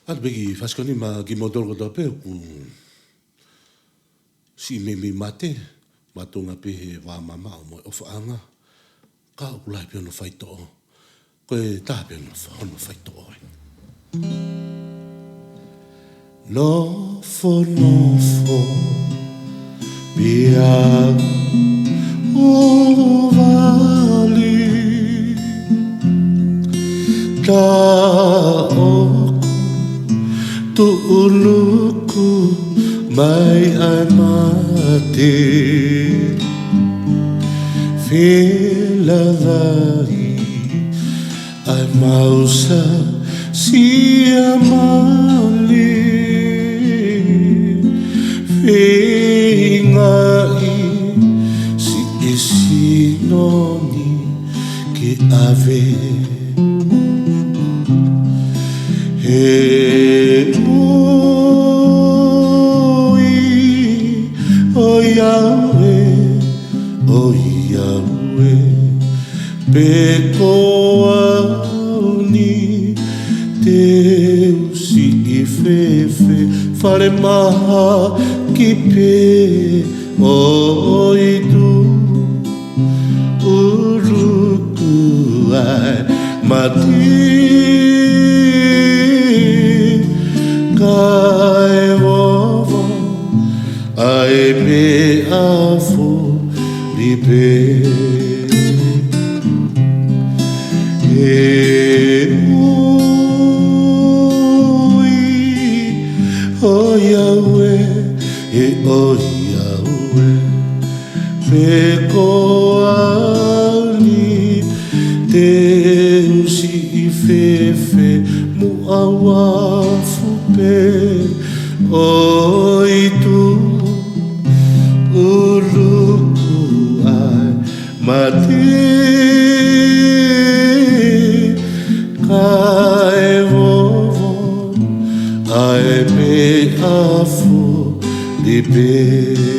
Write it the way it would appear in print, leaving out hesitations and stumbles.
At begi faskoni ma gimodol ko dope ku si me mate matunga pe wa mama mo ofaanga ka ulai pe no faito ko ta pe no faito no for bia o vali ta tu uluku mai ai mate fila vai ai MAUSA SIAMANE fingai si isinoni que ave Pecoani Deus e fefe fale maha ki pe oidu uruku ai mati kai vovo ai me afu libe oh Yahweh, pecoani Deus e fefe muawafu pe oi tu uluku ai mate kai vovo ai me afu libe